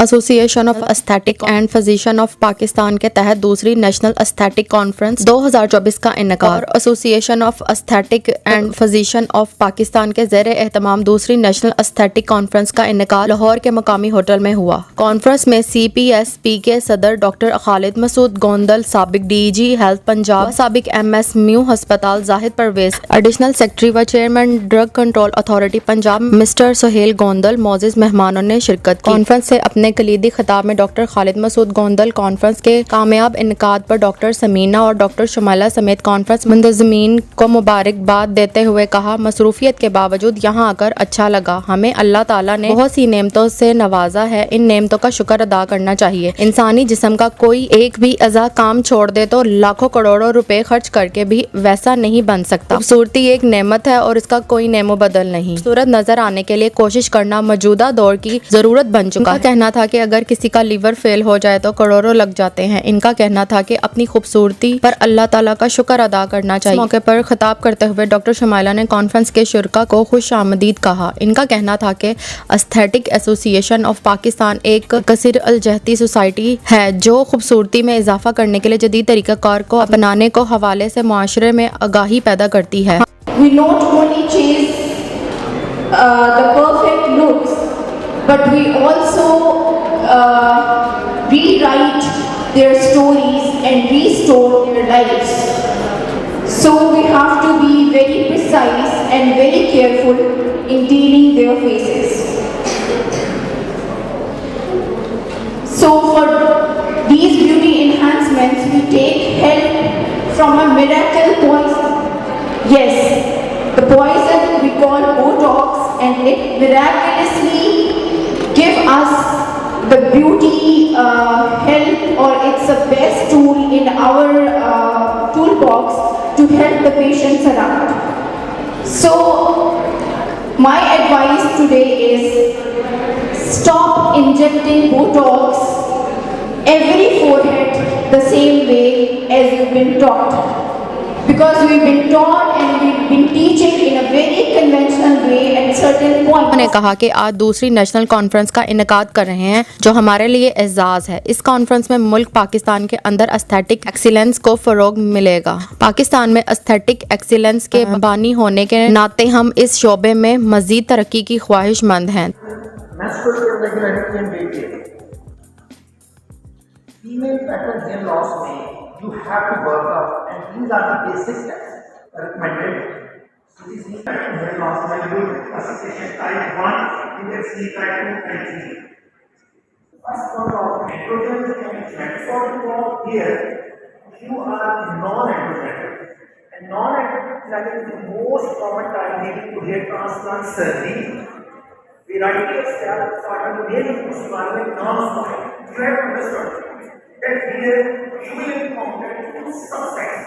Association of aesthetic and physician of Pakistan کے تحت دوسری نیشنل استھیٹک کانفرنس 2024 کا انعقاد۔ اور association of aesthetic and physician of Pakistan کے زیر اہتمام دوسری نیشنل استھیٹک کانفرنس کا انعقاد لاہور کے مقامی ہوٹل میں ہوا۔ کانفرنس میں CPSP کے صدر ڈاکٹر خالد مسعود گوندل، سابق DG ہیلتھ پنجاب، سابق MS میو ہسپتال زاہد پرویز، ایڈیشنل سیکرٹری و chairman drug control authority Punjab mister Sohail Gondal معزز مہمانوں نے شرکت کی۔ کانفرنس سے اپنے کلیدی خطاب میں ڈاکٹر خالد مسعود گوندل کانفرنس کے کامیاب انعقاد پر ڈاکٹر سمینہ اور ڈاکٹر شمائلہ سمیت کانفرنس منتظمین کو مبارکباد دیتے ہوئے کہا، مصروفیت کے باوجود یہاں آ کر اچھا لگا۔ ہمیں اللہ تعالیٰ نے بہت سی نعمتوں سے نوازا ہے، ان نعمتوں کا شکر ادا کرنا چاہیے۔ انسانی جسم کا کوئی ایک بھی اعضا کام چھوڑ دے تو لاکھوں کروڑوں روپے خرچ کر کے بھی ویسا نہیں بن سکتا۔ خوبصورتی ایک نعمت ہے اور اس کا کوئی نعم و بدل نہیں۔ خوبصورت نظر آنے کے لیے کوشش کرنا موجودہ دور کی ضرورت بن چکا ہے۔ کہنا تھا کہ اگر کسی کا لیور فیل ہو جائے تو کروڑوں لگ جاتے ہیں۔ ان کا کہنا تھا کہ اپنی خوبصورتی پر اللہ تعالیٰ کا شکر ادا کرنا چاہیے۔ اس موقع پر خطاب کرتے ہوئے ڈاکٹر شمائلہ نے کانفرنس کے شرکاء کو خوش آمدید کہا۔ ان کا کہنا تھا کہ استھیٹک ایسوسیشن آف پاکستان ایک کثیر الجہتی سوسائٹی ہے جو خوبصورتی میں اضافہ کرنے کے لیے جدید طریقہ کار کو اپنانے کو حوالے سے معاشرے میں آگاہی پیدا کرتی ہے۔ We not only chase the perfect looks, but we also rewrite their stories and restore their lives. So we have to be very precise and very careful in dealing their faces. So for these beauty enhancements, we take help from a miracle poison. Yes, the poison we call Botox, and it miraculously give us the beauty help, or it's the best tool in our toolbox to help the patients around. So my advice today is stop injecting Botox every forehead the same way as you've been taught. Because we've been taught and we've been teaching in a very conventional way at certain points. انہوں نے کہا کہ آج دوسری national conference کا انعقاد کر رہے ہیں جو ہمارے لیے اعزاز ہے۔ اس کانفرنس میں ملک پاکستان کے اندر استھیٹک ایکسیلنس کو فروغ ملے گا۔ پاکستان میں استھیٹک ایکسیلنس کے بانی ہونے کے ناطے ہم اس شعبے میں مزید ترقی کی خواہش مند ہیں۔ Female pattern hair loss may you have to work out, and these are the basic steps recommended. So this is pattern hair loss may you association type 1, you can see type 2 and 3. First one of androgen and for here you are non-androgenetic, and non-androgenetic is the most common type leading to hair transplant surgery. Variety of steps starting to really smile non-stop. You have understood that here you will encounter two subsets.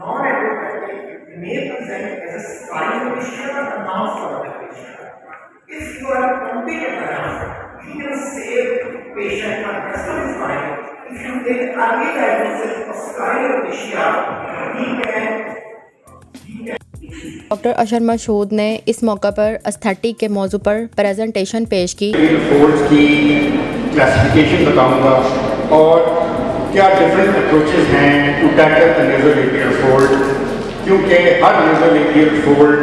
Non-androgenetic may present as a scarring condition or a non-scarring condition. If you are competent enough, you can save patient the rest of his life. If you take early diagnosis of scarring condition, he can. Doctor Ashar Mashhood نے اس موقع پر aesthetic کے موضوع پر presentation پیش کی۔ Folds کی classification بتاؤں گا اور کیا ڈفرینٹ اپروچز ہیں to tackle the nasolabial fold, کیونکہ ہر نیزولیبیل فولڈ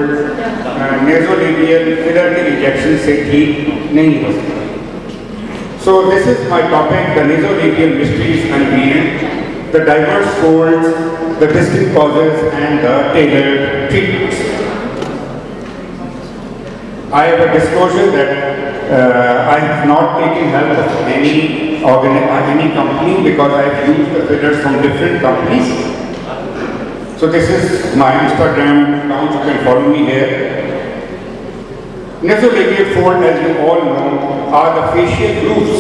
نیزولیبیل فلر کے انجیکشن سے ٹھیک نہیں ہو سکتا۔ So this is my topic, the nasolabial mysteries unveiled, the diverse folds, the distinct causes and the tailored treatments. I have a disclosure that I have not taken help of any company because I have used the fillers from different companies. So this is my Instagram account, you can follow me here. Nasolabial fold, as you all know, are the facial grooves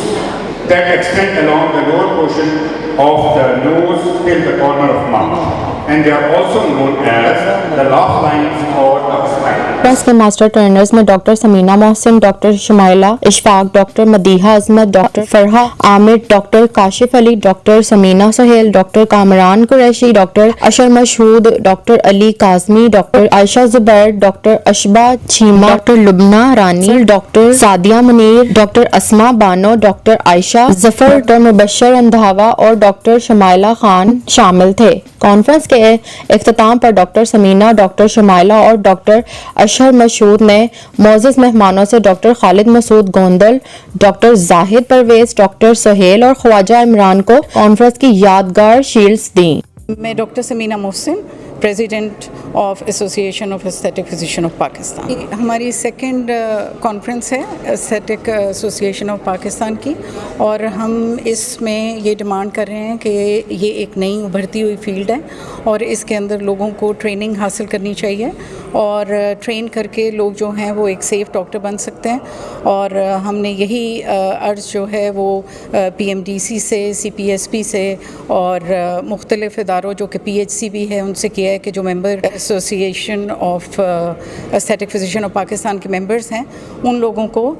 that extend along the lower portion of the nose till the corner of mouth. And they are also known as the laugh lines or the smile. Conference کے master trainers میں doctor Samina Mohsin, doctor Shumaila Ishfaq, doctor Madiha Azmat, doctor Farha Amir, doctor Kashif Ali, doctor Samina Sohail, doctor Kamran Qureshi, doctor Ashar Mashhood, doctor Ali Kazmi, doctor Ayesha Zubair, doctor Ashba Cheema, doctor Lubna Rani, doctor Sadia Munir, doctor Asma Bano, doctor Ayesha Zafar, doctor Mubashir Andhawa اور doctor Shumaila Khan شامل تھے۔ Conference کے اختتام پر doctor Samina, doctor Shumaila اور doctor Ashhar مشہود نے معزز مہمانوں سے ڈاکٹر خالد مسعود گوندل، ڈاکٹر زاہد پرویز، ڈاکٹر سہیل اور خواجہ عمران کو کانفرنس کی یادگار شیلڈز دیں۔ میں doctor Samina Mohsin, president of association of aesthetic physician of Pakistan. ہماری سیکنڈ کانفرنس ہے ایستھیٹک ایسوسیشن آف پاکستان کی، اور ہم اس میں یہ ڈیمانڈ کر رہے ہیں کہ یہ ایک نئی ابھرتی ہوئی فیلڈ ہے اور اس کے اندر لوگوں کو ٹریننگ حاصل کرنی چاہیے، اور ٹرین کر کے لوگ جو ہیں وہ ایک سیف ڈاکٹر بن سکتے ہیں۔ اور ہم نے یہی عرض جو ہے وہ PMDC سے، CPSP سے اور مختلف اداروں جو کہ PHC بھی ہے ان سے کیا ہے کہ جو member association of aesthetic physician of Pakistan کے ممبرز ہیں ان لوگوں کو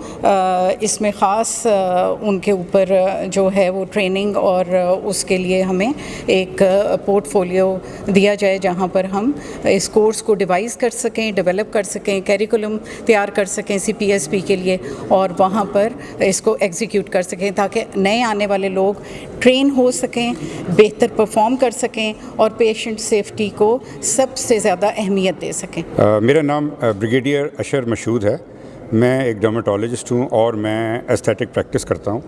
اس میں خاص ان کے اوپر جو ہے وہ ٹریننگ، اور اس کے لیے ہمیں ایک پورٹ فولیو دیا جائے جہاں پر ہم اس کورس کو ڈیوائز کر سکیں، ڈیولپ کر سکیں، کیریکولم تیار کر سکیں CPSP کے لیے، اور وہاں پر اس کو ایگزیکیوٹ کر سکیں تاکہ نئے آنے والے لوگ ٹرین ہو سکیں، بہتر پرفارم کر سکیں اور پیشنٹ سیفٹی کو سب سے زیادہ اہمیت دے سکیں۔ میرا نام بریگیڈیئر اشر مشہود ہے، میں ایک ڈرمیٹالوجسٹ ہوں اور میں ایستھیٹک پریکٹس کرتا ہوں۔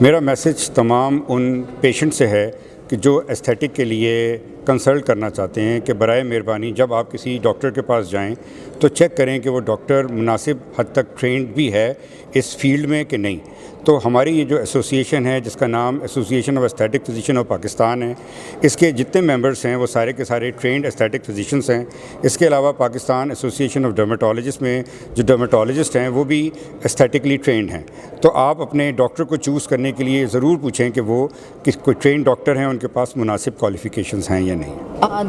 میرا میسج تمام ان پیشنٹ سے ہے کہ جو ایستھیٹک کے لیے کنسلٹ کرنا چاہتے ہیں کہ برائے مہربانی جب آپ کسی ڈاکٹر کے پاس جائیں تو چیک کریں کہ وہ ڈاکٹر مناسب حد تک ٹرینڈ بھی ہے اس فیلڈ میں کہ نہیں۔ تو ہماری یہ جو ایسوسیشن ہے جس کا نام association of aesthetic physician of Pakistan ہے، اس کے جتنے ممبرس ہیں وہ سارے کے سارے ٹرینڈ ایستھیٹک فزیشینس ہیں۔ اس کے علاوہ پاکستان ایسوسیشن آف ڈرمیٹالوجسٹ میں جو ڈرمیٹالوجسٹ ہیں وہ بھی ایستھیٹکلی ٹرینڈ ہیں۔ تو آپ اپنے ڈاکٹر کو چوز کرنے کے لیے ضرور پوچھیں کہ وہ کوئی ٹرینڈ ڈاکٹر ہیں، ان کے پاس مناسب کوالیفیکیشنز ہیں یا نہیں۔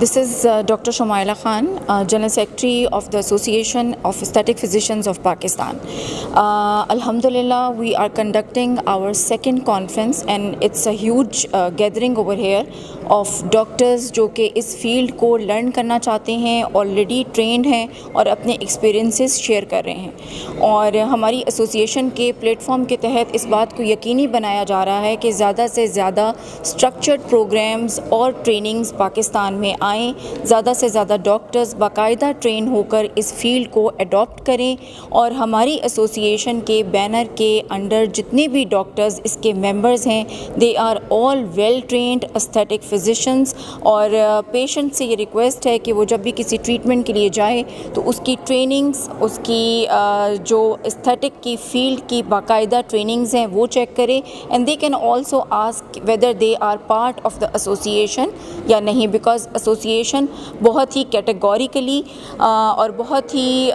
This is Dr. Shumaila Khan, General Secretary of the Association of Aesthetic Physicians of Pakistan. Alhamdulillah, we are conducting our second conference and it's a huge gathering over here of doctors جو کہ اس field کو learn کرنا چاہتے ہیں، already trend ہیں اور اپنے experiences share کر رہے ہیں۔ اور ہماری ایسوسیشن کے پلیٹ فارم کے تحت اس بات کو یقینی بنایا جا رہا ہے کہ زیادہ سے زیادہ اسٹرکچرڈ پروگرامز اور ٹریننگز پاکستان میں آئیں، زیادہ سے زیادہ ڈاکٹرز باقاعدہ ٹرین ہو کر اس فیلڈ کو اڈاپٹ کریں، اور ہماری ایسوسیشن کے بینر کے انڈر جتنے بھی ڈاکٹرز اس کے ممبرز ہیں they are all well trained aesthetic physicians. اور پیشنٹ سے یہ ریکویسٹ ہے کہ وہ جب بھی کسی ٹریٹمنٹ کے لیے جائے تو اس کی ٹریننگز، اس کی جو ایستھیٹک کی فیلڈ کی باقاعدہ ٹریننگز ہیں وہ چیک کرے، and they can also ask whether they are part of the association یا نہیں، بیکاز ایسوسیشن بہت ہی کیٹیگوریکلی اور بہت ہی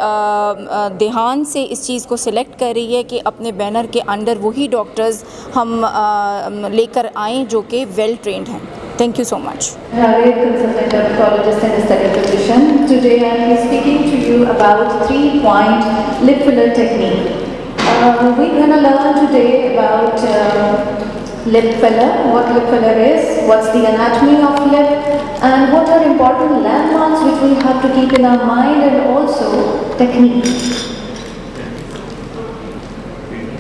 دھیان سے اس چیز کو سلیکٹ کر رہی ہے کہ اپنے بینر کے انڈر وہی ڈاکٹرز ہم لے کر آئیں جو کہ ویل ٹرینڈ ہیں۔ Thank you so much. Harriet, consultant dermatologist and aesthetic physician. Today I am speaking to you about 3-point lip filler technique. We're going to learn today about lip filler, what lip filler is, what's the anatomy of lip, and what are important landmarks which we have to keep in our mind, and also technique.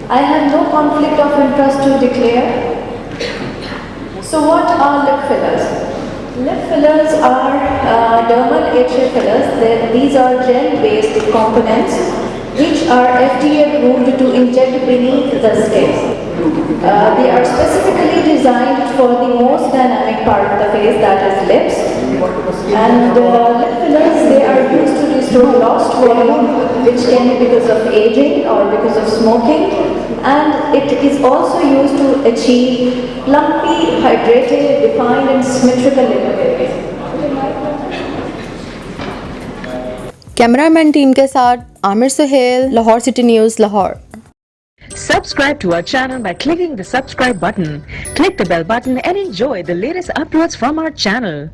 I have no conflict of interest to declare. So what are lip fillers? Lip fillers are dermal HA fillers. These are gel-based components which are FDA approved to inject beneath the skin. They are specifically designed for the most dynamic part of the face, that is lips. And lip fillers, they are used to restore lost volume, which can be because of aging or because of smoking. And it is also used to achieve plumpy, hydrated, defined and symmetrical lip appearance. Camera man team کے ساتھ Aamir Sohail, Lahore city news, Lahore. Subscribe to our channel by clicking the subscribe button. Click the bell button and enjoy the latest uploads from our channel.